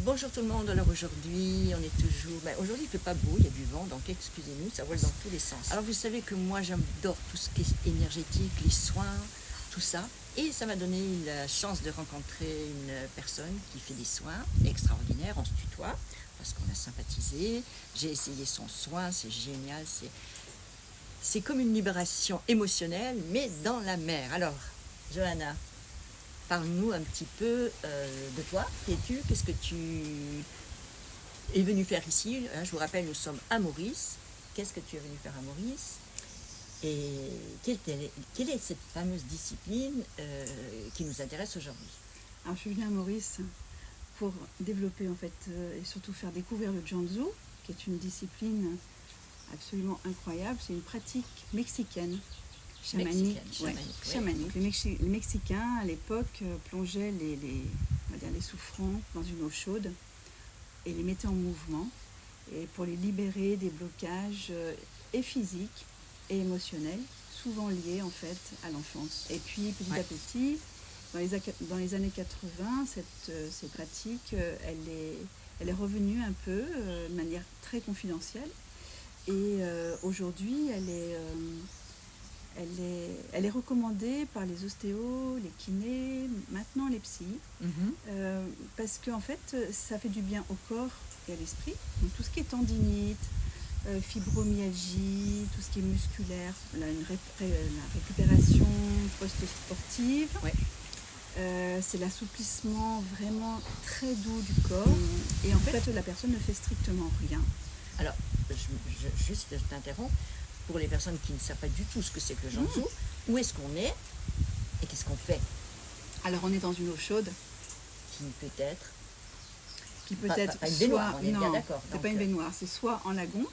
Bonjour tout le monde, alors aujourd'hui on est toujours... aujourd'hui il ne fait pas beau, il y a du vent, donc excusez-nous, ça vole dans tous les sens. Alors vous savez que moi j'adore tout ce qui est énergétique, les soins, tout ça. Et ça m'a donné la chance de rencontrer une personne qui fait des soins extraordinaires, on se tutoie, parce qu'on a sympathisé. J'ai essayé son soin, c'est génial, c'est comme une libération émotionnelle, mais dans la mer. Alors, Johanna, parle-nous un petit peu de toi. Qui es-tu? Qu'est-ce que tu es venu faire ici? Je vous rappelle, nous sommes à Maurice. Qu'est-ce que tu es venu faire à Maurice? Et quelle est cette fameuse discipline qui nous intéresse aujourd'hui? Alors, je suis venue à Maurice pour développer en fait et surtout faire découvrir le Jianzhou, qui est une discipline absolument incroyable. C'est une pratique mexicaine, chamanique. Chamanique. Les Mexicains à l'époque plongeaient on va dire les souffrants dans une eau chaude et les mettaient en mouvement et pour les libérer des blocages et physiques et émotionnels, souvent liés en fait à l'enfance. Et puis petit à petit, dans les années 80, cette pratique, elle est revenue un peu de manière très confidentielle. Et aujourd'hui, elle est recommandée par les ostéos, les kinés, maintenant les psys, parce qu'en fait, ça fait du bien au corps et à l'esprit. Donc tout ce qui est tendinite, fibromyalgie, tout ce qui est musculaire, la récupération post-sportive. Ouais. C'est l'assouplissement vraiment très doux du corps. Et en fait, la personne ne fait strictement rien. Alors, juste je t'interromps. Pour les personnes qui ne savent pas du tout ce que c'est que le Jianzhou, où est-ce qu'on est et qu'est-ce qu'on fait? Alors, on est dans une eau chaude. Qui peut être pas une soit, baignoire, on est bien non, d'accord. c'est pas une baignoire, c'est soit en lagon,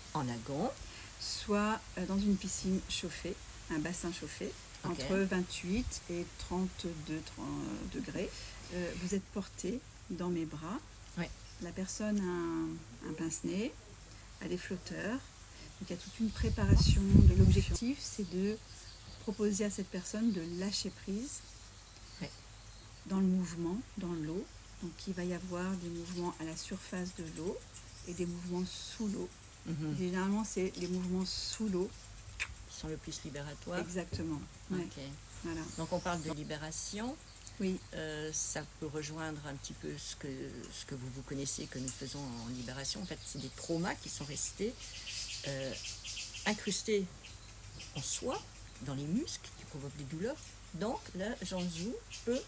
soit dans une piscine chauffée, un bassin chauffé, entre 28 et 32 degrés. Vous êtes porté dans mes bras. Ouais. La personne a un pince-nez, a des flotteurs. Donc il y a toute une préparation. L'objectif, c'est de proposer à cette personne de lâcher prise dans le mouvement, dans l'eau. Donc il va y avoir des mouvements à la surface de l'eau et des mouvements sous l'eau. Généralement, c'est les mouvements sous l'eau qui sont le plus libératoires. Exactement. Ouais. Voilà. Donc on parle de libération. Oui. Ça peut rejoindre un petit peu ce que vous connaissez, que nous faisons en libération. En fait, c'est des traumas qui sont restés incrustés en soi, dans les muscles, qui provoquent des douleurs. Donc, le Jianzhou peut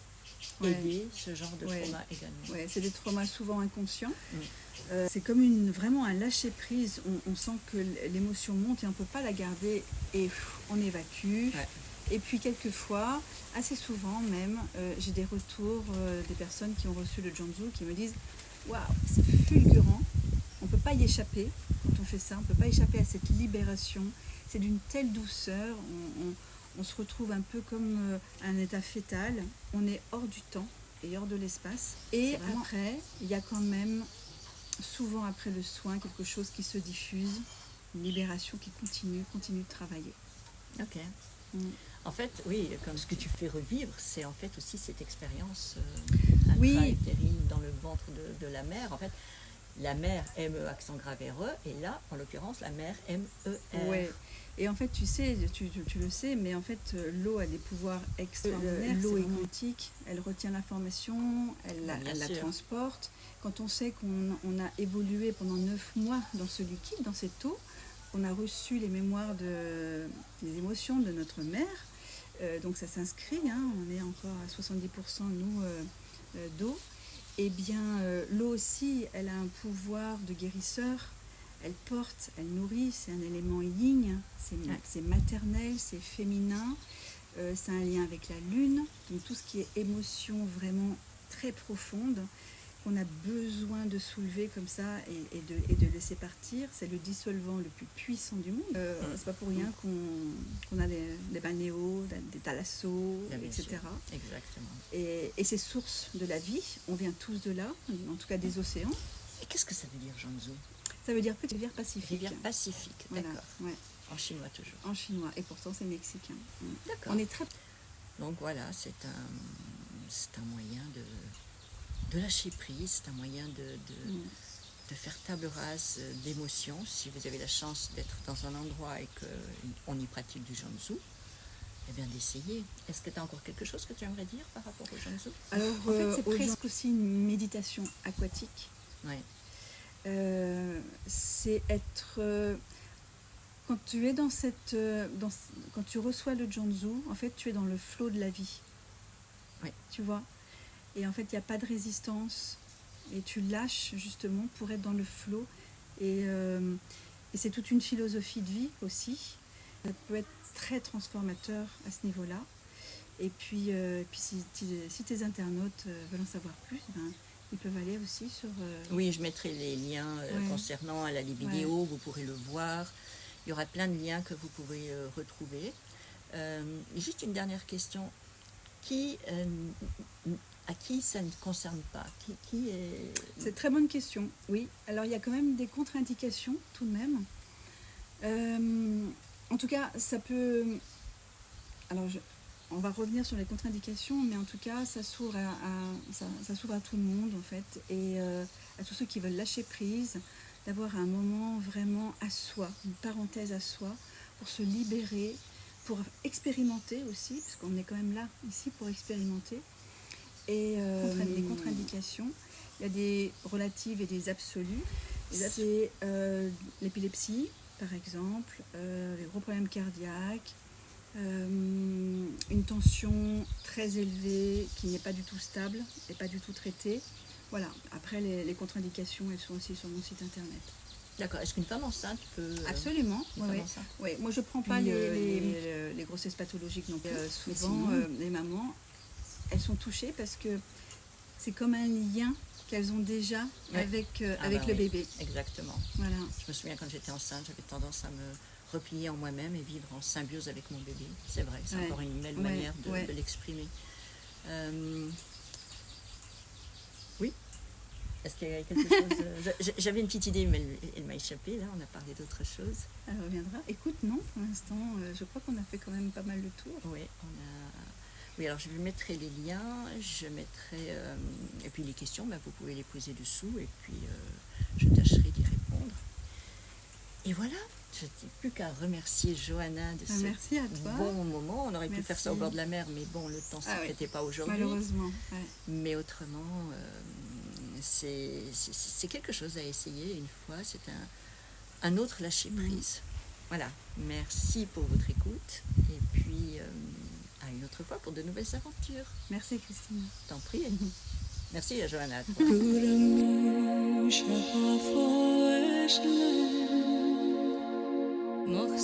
aider ce genre de trauma également. Oui, c'est des traumas souvent inconscients. C'est comme vraiment un lâcher-prise. On sent que l'émotion monte et on ne peut pas la garder et on évacue. Ouais. Et puis quelquefois, assez souvent même, j'ai des retours des personnes qui ont reçu le Jianzhou qui me disent « Waouh, c'est fulgurant, on ne peut pas y échapper quand on fait ça, on ne peut pas échapper à cette libération, c'est d'une telle douceur, on se retrouve un peu comme un état fœtal, on est hors du temps et hors de l'espace. Et après, il y a quand même, souvent après le soin, quelque chose qui se diffuse, une libération qui continue de travailler. » Ok. En fait, oui, comme ce que tu fais revivre, c'est en fait aussi cette expérience intra-utérine dans le ventre de la mère. En fait, la mère ME accent grave RE, et là, en l'occurrence, la mère MER. Oui, et en fait, tu sais, tu le sais, mais en fait, l'eau a des pouvoirs extraordinaires. L'eau est quantique, elle retient l'information, elle la transporte. Quand on sait qu'on a évolué pendant 9 mois dans ce liquide, dans cette eau, on a reçu les mémoires des émotions de notre mère, donc ça s'inscrit, on est encore à 70% nous d'eau. Eh bien, l'eau aussi, elle a un pouvoir de guérisseur, elle porte, elle nourrit, c'est un élément yin, c'est maternel, c'est féminin, c'est un lien avec la lune, donc tout ce qui est émotion vraiment très profonde, qu'on a besoin de soulever comme ça et de laisser partir, c'est le dissolvant le plus puissant du monde. C'est pas pour rien qu'on a des balnéos, des thalassos, etc. Exactement. Et ces sources de la vie, on vient tous de là, en tout cas des océans. Et qu'est-ce que ça veut dire, Jianzhou? Ça veut dire petite rivière pacifique. Rivière pacifique, d'accord. Voilà, ouais. En chinois toujours. En chinois, et pourtant c'est mexicain. D'accord. On est très... Donc voilà, c'est un moyen de lâcher prise, c'est un moyen de faire table rase d'émotions. Si vous avez la chance d'être dans un endroit et qu'on y pratique du Jianzhu, eh bien d'essayer. Est-ce que tu as encore quelque chose que tu aimerais dire par rapport au Jianzhu? Alors, en fait, c'est presque aussi une méditation aquatique. Ouais. C'est être... quand tu es quand tu reçois le Jianzhu, en fait, tu es dans le flot de la vie. Ouais. Tu vois? Et en fait, il n'y a pas de résistance. Et tu lâches justement pour être dans le flot. Et c'est toute une philosophie de vie aussi. Ça peut être très transformateur à ce niveau-là. Et puis si tes internautes veulent en savoir plus, ils peuvent aller aussi sur... Oui, je mettrai les liens concernant les vidéos, vous pourrez le voir. Il y aura plein de liens que vous pouvez retrouver. Juste une dernière question. À qui ça ne concerne pas? Qui est... C'est une très bonne question, oui. Alors il y a quand même des contre-indications tout de même. En tout cas, ça peut... Alors on va revenir sur les contre-indications, mais en tout cas, ça s'ouvre ça s'ouvre à tout le monde en fait, et à tous ceux qui veulent lâcher prise, d'avoir un moment vraiment à soi, une parenthèse à soi, pour se libérer, pour expérimenter aussi, parce qu'on est quand même là, ici, pour expérimenter. Et les contre-indications, il y a des relatives et des absolues. C'est l'épilepsie, par exemple, les gros problèmes cardiaques, une tension très élevée qui n'est pas du tout stable et pas du tout traitée. Voilà. Après, les contre-indications, elles sont aussi sur mon site internet. D'accord. Est-ce qu'une femme enceinte peut... Absolument. Oui. Ouais. Moi, je ne prends pas les grossesses pathologiques non plus. Souvent, les mamans, elles sont touchées parce que c'est comme un lien qu'elles ont déjà avec le bébé. Exactement. Voilà. Je me souviens quand j'étais enceinte, j'avais tendance à me replier en moi-même et vivre en symbiose avec mon bébé. C'est vrai, c'est encore une belle manière de l'exprimer. Oui. Est-ce qu'il y a quelque chose J'avais une petite idée, mais elle m'a échappé. Là, on a parlé d'autre chose. Elle reviendra. Écoute, non, pour l'instant, je crois qu'on a fait quand même pas mal le tour. Oui, Oui, alors je mettrai les liens, je mettrai... et puis les questions, vous pouvez les poser dessous, et puis je tâcherai d'y répondre. Et voilà, je n'ai plus qu'à remercier Johanna de ce bon moment. On aurait pu faire ça au bord de la mer, mais bon, le temps ne s'y prêtait pas aujourd'hui. Malheureusement. Ouais. Mais autrement, c'est quelque chose à essayer une fois. C'est un autre lâcher-prise. Voilà, merci pour votre écoute. Et puis, à une autre fois pour de nouvelles aventures. Merci Christine. T'en prie. Merci à Johanna. Moch